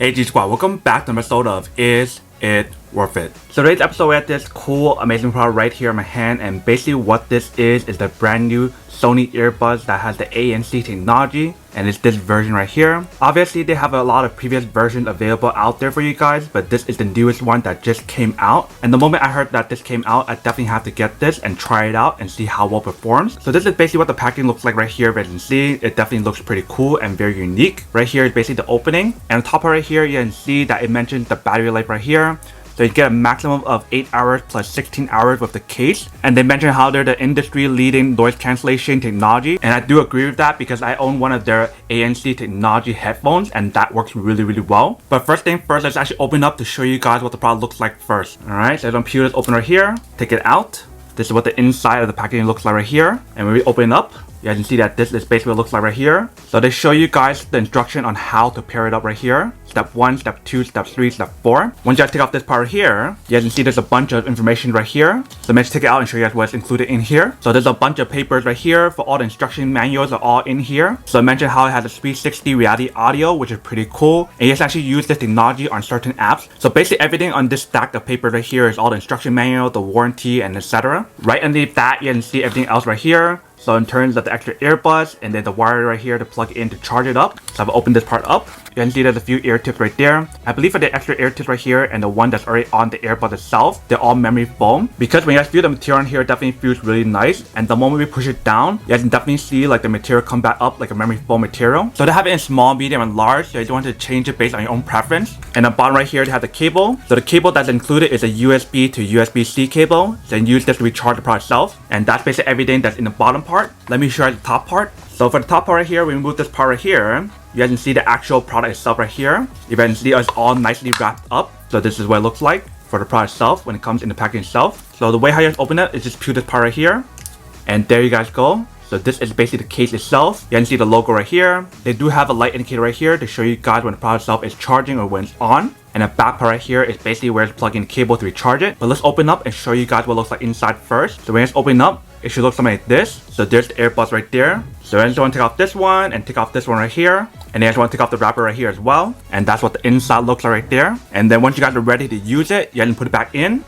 Hey G Squad, welcome back to another episode of Is It Worth It? So today's episode we have this cool, amazing product right here in my hand, and basically what this is the brand new Sony earbuds that has the ANC technology, and it's this version right here. Obviously they have a lot of previous versions available out there for you guys, but this is the newest one that just came out. And the moment I heard that this came out, I definitely have to get this and try it out and see how well it performs. So this is basically what the packaging looks like right here. As you can see, it definitely looks pretty cool and very unique. Right here is basically the opening, and on top right here you can see that it mentions the battery life right here. So you get a maximum of 8 hours plus 16 hours with the case. And they mention how they're the industry leading noise cancellation technology. And I do agree with that because I own one of their ANC technology headphones and that works really well. But first thing first, let's actually open up to show you guys what the product looks like first. Alright, so I'm peel this open right here, take it out. This is what the inside of the packaging looks like right here. And when we open it up, you guys can see that this is basically what it looks like right here. So they show you guys the instruction on how to pair it up right here. Step 1, step 2, step 3, step 4. Once you guys take off this part right here, you guys can see there's a bunch of information right here. So let's take it out and show you guys what's included in here. So there's a bunch of papers right here for all the instruction manuals are all in here. So I mentioned how it has a 360 reality audio, which is pretty cool. And you can actually use this technology on certain apps. So basically everything on this stack of paper right here is all the instruction manual, the warranty, and etc. Right underneath that, you can see everything else right here. So in terms of the extra earbuds and then the wire right here to plug in to charge it up. So I've opened this part up. You can see there's a few ear tips right there. I believe for the extra ear tips right here and the one that's already on the earbud itself, they're all memory foam. Because when you guys feel the material on here, it definitely feels really nice. And the moment we push it down, you guys can definitely see like the material come back up like a memory foam material. So they have it in small, medium, and large. So you want to change it based on your own preference. And the bottom right here, they have the cable. So the cable that's included is a USB to USB-C cable. So you can use this to recharge the product itself. And that's basically everything that's in the bottom part. Let me show you the top part. So for the top part right here, we remove this part right here. You guys can see the actual product itself right here. You guys can see it's all nicely wrapped up. So this is what it looks like for the product itself when it comes in the packaging itself. So the way how you guys open it is just peel this part right here. And there you guys go. So this is basically the case itself. You can see the logo right here. They do have a light indicator right here to show you guys when the product itself is charging or when it's on. And the back part right here is basically where it's plugging the cable to recharge it. But let's open up and show you guys what it looks like inside first. So when it's open up, it should look something like this. So there's the earbuds right there. So I just want to take off this one and take off this one right here. And then I just want to take off the wrapper right here as well. And that's what the inside looks like right there. And then once you guys are ready to use it, you guys can put it back in.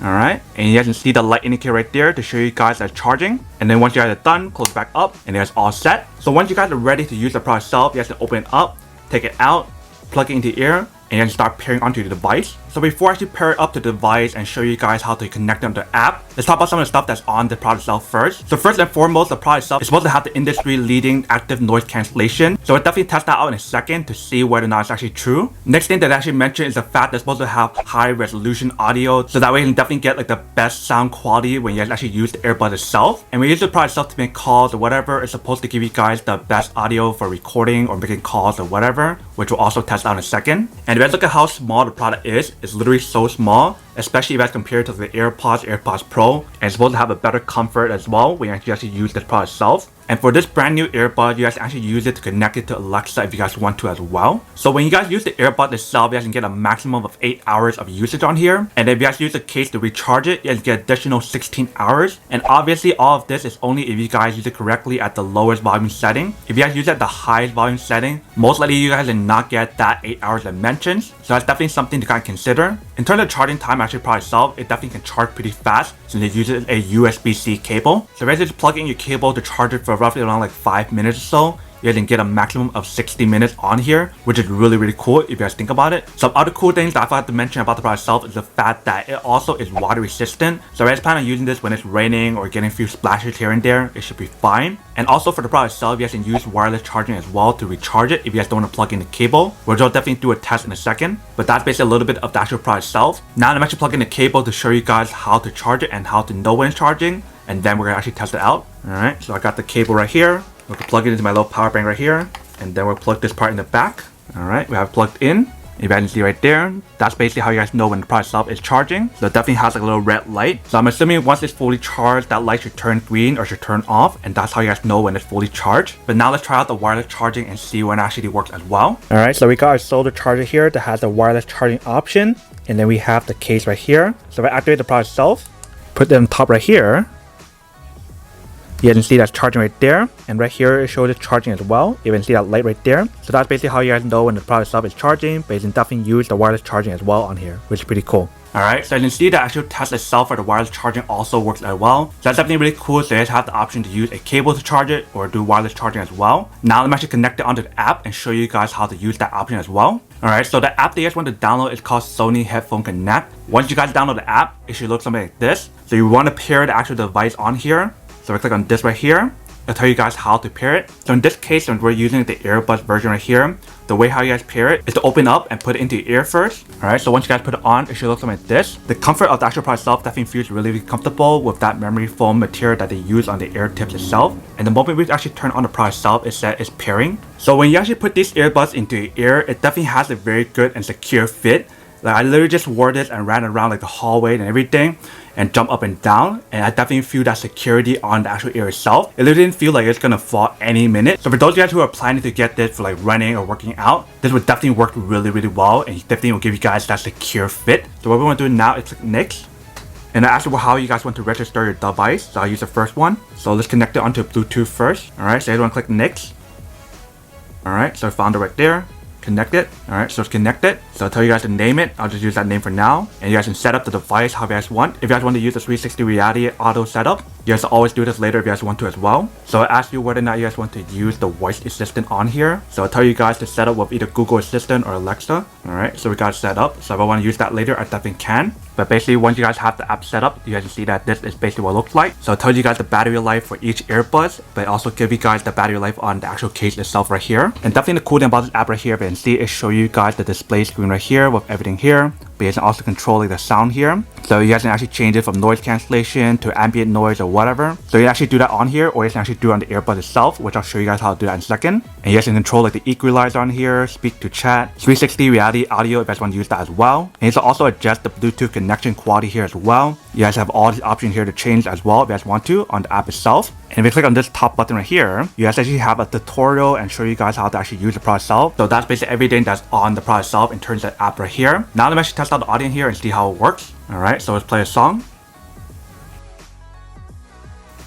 Alright, and you guys can see the light indicator right there to show you guys that it's charging. And then once you guys are done, close it back up and it's all set. So once you guys are ready to use the product itself, you guys can open it up, take it out, plug it into your ear, and then start pairing onto the device. So before I actually pair it up to the device and show you guys how to connect it on the app, let's talk about some of the stuff that's on the product itself first. So first and foremost, the product itself is supposed to have the industry leading active noise cancellation. So I'll definitely test that out in a second to see whether or not it's actually true. Next thing that I actually mentioned is the fact that it's supposed to have high resolution audio. So that way you can definitely get like the best sound quality when you guys actually use the earbud itself. And when you use the product itself to make calls or whatever, it's supposed to give you guys the best audio for recording or making calls or whatever, which we'll also test out in a second. And if you guys look at how small the product is, it's literally so small, especially if you guys compare it to the AirPods Pro, and it's supposed to have a better comfort as well when you actually use this product itself. And for this brand new earbud, you guys actually use it to connect it to Alexa if you guys want to as well. So when you guys use the earbud itself, you guys can get a maximum of 8 hours of usage on here. And if you guys use the case to recharge it, you guys get additional 16 hours. And obviously all of this is only if you guys use it correctly at the lowest volume setting. If you guys use it at the highest volume setting, most likely you guys will not get that 8 hours I mentioned. So that's definitely something to kind of consider. In terms of charging time, actually product itself, it definitely can charge pretty fast since it uses a USB-C cable. So basically just plug in your cable to charge it for roughly around like 5 minutes or so. You guys can get a maximum of 60 minutes on here, which is really cool if you guys think about it. Some other cool things that I forgot to mention about the product itself is the fact that it also is water resistant. So I just plan on using this when it's raining or getting a few splashes here and there. It should be fine. And also for the product itself, you guys can use wireless charging as well to recharge it if you guys don't want to plug in the cable, which I'll definitely do a test in a second. But that's basically a little bit of the actual product itself. Now I'm actually plugging the cable to show you guys how to charge it and how to know when it's charging. And then we're gonna actually test it out. Alright, so I got the cable right here. We're gonna plug it into my little power bank right here. And then we'll plug this part in the back. Alright, we have it plugged in. You guys can see right there, that's basically how you guys know when the product itself is charging. So it definitely has like a little red light. So I'm assuming once it's fully charged, that light should turn green or should turn off. And that's how you guys know when it's fully charged. But now let's try out the wireless charging and see when it actually works as well. Alright, so we got our solar charger here that has a wireless charging option. And then we have the case right here. So if I activate the product itself, put it on top right here, you You guys can see that's charging right there, and right here it shows it's charging as well. You can see that light right there. So that's basically how you guys know when the product itself is charging, but you can definitely use the wireless charging as well on here, which is pretty cool. Alright, so you can see the actual test itself for the wireless charging also works as well. So that's definitely really cool. So you guys have the option to use a cable to charge it or do wireless charging as well. Now let me actually connect it onto the app and show you guys how to use that option as well. Alright, so the app that you guys want to download is called Sony Headphone Connect. Once you guys download the app, it should look something like this. So you want to pair the actual device on here. So we click on this right here. I'll tell you guys how to pair it. So in this case, when we're using the Earbuds version right here, the way how you guys pair it is to open up and put it into your ear first. Alright, so once you guys put it on, it should look something like this. The comfort of the actual product itself definitely feels really comfortable with that memory foam material that they use on the ear tips itself. And the moment we actually turn on the product itself, it says it's pairing. So when you actually put these earbuds into your ear, it definitely has a very good and secure fit. Like I literally just wore this and ran around like the hallway and everything and jump up and down, and I definitely feel that security on the actual ear itself. It literally didn't feel like it's gonna fall any minute. So for those of you guys who are planning to get this for like running or working out, this would definitely work really well, and definitely will give you guys that secure fit. So what we want to do now is click next, and ask how you guys want to register your device. So I'll use the first one. So let's connect it onto Bluetooth first. Alright, so you want to click next. Alright, so I found it right there. Connect it. Alright, so it's connected. So I'll tell you guys to name it. I'll just use that name for now. And you guys can set up the device how you guys want. If you guys want to use the 360 reality auto setup, you guys always do this later if you guys want to as well. So I ask you whether or not you guys want to use the voice assistant on here. So I'll tell you guys to set up with either Google Assistant or Alexa. Alright, so we got it set up. So if I want to use that later, I definitely can. But basically, once you guys have the app set up, you guys can see that this is basically what it looks like. So it tells you guys the battery life for each earbuds, but also give you guys the battery life on the actual case itself right here. And definitely the cool thing about this app right here, if you can see, it show you guys the display screen right here with everything here. But you can also control like the sound here. So you guys can actually change it from noise cancellation to ambient noise or whatever. So you can actually do that on here, or you can actually do it on the earbud itself, which I'll show you guys how to do that in a second. And you guys can control like the equalizer on here, speak to chat, 360 reality audio if you guys want to use that as well. And you can also adjust the Bluetooth connection quality here as well. You guys have all these options here to change as well if you guys want to on the app itself. And if you click on this top button right here, you guys actually have a tutorial and show you guys how to actually use the product itself. So that's basically everything that's on the product itself in terms of the app right here. Now let me actually test out the audio here and see how it works. Alright, so let's play a song.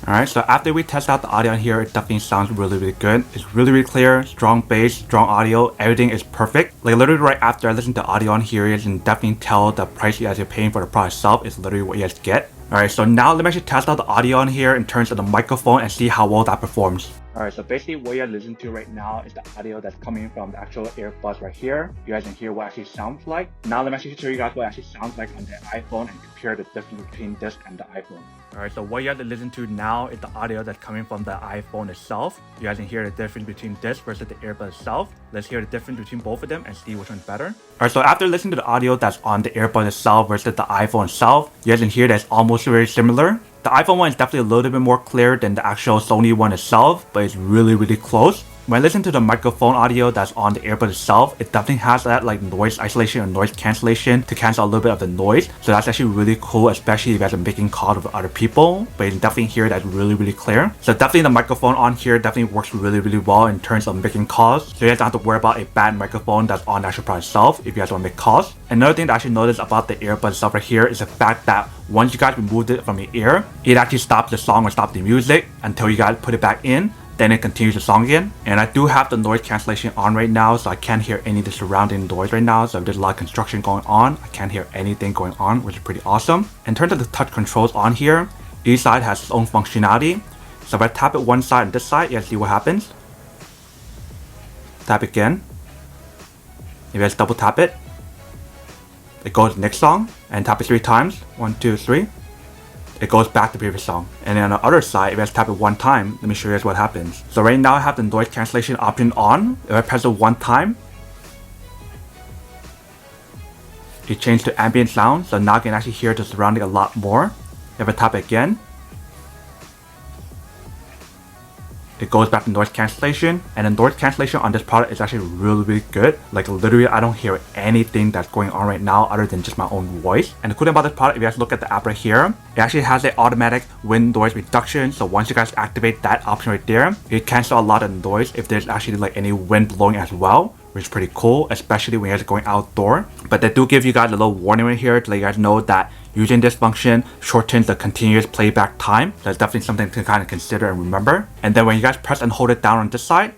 Alright, so after we test out the audio on here, it definitely sounds really good. It's really clear, strong bass, strong audio, everything is perfect. Like literally right after I listen to audio on here, you can definitely tell the price you guys are paying for the product itself is literally what you guys get. Alright, so now let me actually test out the audio on here in terms of the microphone and see how well that performs. Alright, so basically what you're listening to right now is the audio that's coming from the actual earbuds right here. You guys can hear what it actually sounds like. Now let me actually show you guys what it actually sounds like on the iPhone and compare the difference between this and the iPhone. Alright, so what you have to listen to now is the audio that's coming from the iPhone itself. You guys can hear the difference between this versus the earbud itself. Let's hear the difference between both of them and see which one's better. Alright, so after listening to the audio that's on the earbud itself versus the iPhone itself, you guys can hear that it's almost very similar. The iPhone one is definitely a little bit more clear than the actual Sony one itself, but it's really close. When I listen to the microphone audio that's on the earbud itself, it definitely has that like noise isolation or noise cancellation to cancel a little bit of the noise. So that's actually really cool, especially if you guys are making calls with other people. But you can definitely hear that really clear. So definitely the microphone on here definitely works really well in terms of making calls. So you guys don't have to worry about a bad microphone that's on the actual product itself if you guys want to make calls. Another thing that I actually noticed about the earbud itself right here is the fact that once you guys removed it from your ear, it actually stops the song or stops the music until you guys put it back in. Then it continues the song again. And I do have the noise cancellation on right now, so I can't hear any of the surrounding noise right now. So if there's a lot of construction going on, I can't hear anything going on, which is pretty awesome. In terms of the touch controls on here, each side has its own functionality. So if I tap it one side and this side, you guys see what happens. Tap again. If you guys double tap it, it goes to the next song, and tap it 3 times. 1, 2, 3. It goes back to the previous song. And then on the other side, if I just tap it 1 time, let me show you guys what happens. So right now I have the noise cancellation option on. If I press it 1 time, it changed to ambient sound, so now I can actually hear the surrounding a lot more. If I tap it again, it goes back to noise cancellation, and the noise cancellation on this product is actually really good. Like literally I don't hear anything that's going on right now other than just my own voice. And the cool thing about this product, if you guys look at the app right here, it actually has an automatic wind noise reduction. So once you guys activate that option right there, it cancels a lot of noise if there's actually like any wind blowing as well, which is pretty cool, especially when you guys are going outdoor. But they do give you guys a little warning right here to let you guys know that Using this function shortens the continuous playback time. So it's definitely something to kind of consider and remember. And then when you guys press and hold it down on this side,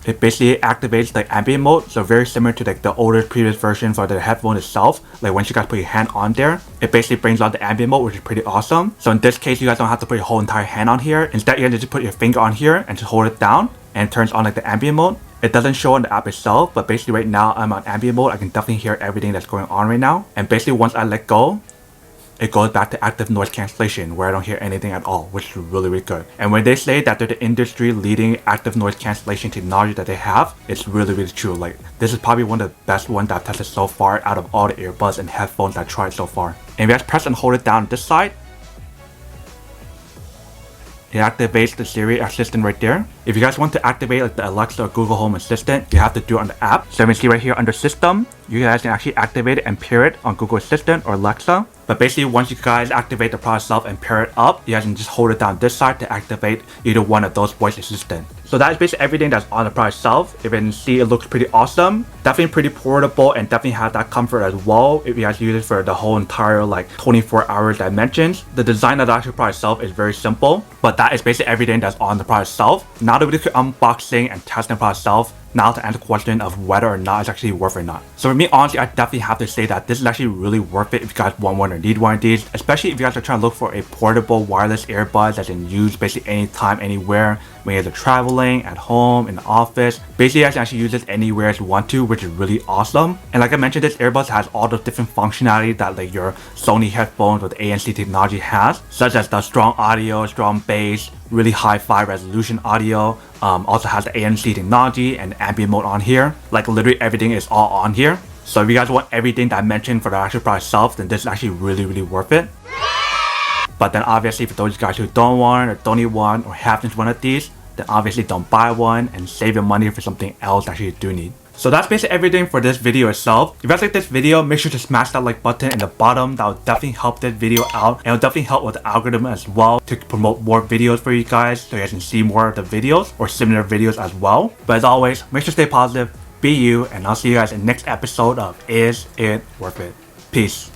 it basically activates the ambient mode, so very similar to like the older previous version for the headphone itself. Like once you guys put your hand on there, it basically brings on the ambient mode, which is pretty awesome. So in this case, you guys don't have to put your whole entire hand on here. Instead, you guys just put your finger on here and just hold it down, and it turns on like the ambient mode. It doesn't show on the app itself, but basically right now I'm on ambient mode. I can definitely hear everything that's going on right now. And basically once I let go, it goes back to active noise cancellation where I don't hear anything at all, which is really, really good. And when they say that they're the industry leading active noise cancellation technology that they have, it's really, really true. Like this is probably one of the best ones that I've tested so far out of all the earbuds and headphones I've tried so far. And if you guys press and hold it down this side, it activates the Siri assistant right there. If you guys want to activate like the Alexa or Google Home Assistant, you have to do it on the app. So you can see right here under System, you guys can actually activate it and pair it on Google Assistant or Alexa. But basically once you guys activate the product itself and pair it up, you guys can just hold it down this side to activate either one of those voice assistants. So that is basically everything that's on the product itself. If you can see, it looks pretty awesome. Definitely pretty portable and definitely has that comfort as well if you guys use it for the whole entire like 24 hours that I mentioned. The design of the actual product itself is very simple, but that is basically everything that's on the product itself. Now that we do unboxing and testing the product itself, now to answer the question of whether or not it's actually worth it or not. So for me, honestly, I definitely have to say that this is actually really worth it if you guys want one or need one of these, especially if you guys are trying to look for a portable wireless earbuds that can use basically anytime, anywhere, when you guys are traveling, at home, in the office. Basically, you guys can actually use this anywhere as you want to, which is really awesome. And like I mentioned, this earbuds has all the different functionality that like your Sony headphones with ANC technology has, such as the strong audio, strong bass, really high-fi resolution audio. Also has the ANC technology and ambient mode on here. Like literally everything is all on here. So if you guys want everything that I mentioned for the actual product itself, then this is actually really, really worth it. But then obviously for those guys who don't want or don't need one or haven't one of these, then obviously don't buy one and save your money for something else that you do need. So that's basically everything for this video itself. If you guys like this video, make sure to smash that like button in the bottom. That will definitely help this video out, and it'll definitely help with the algorithm as well to promote more videos for you guys so you guys can see more of the videos or similar videos as well. But as always, make sure to stay positive, be you, and I'll see you guys in the next episode of Is It Worth It? Peace.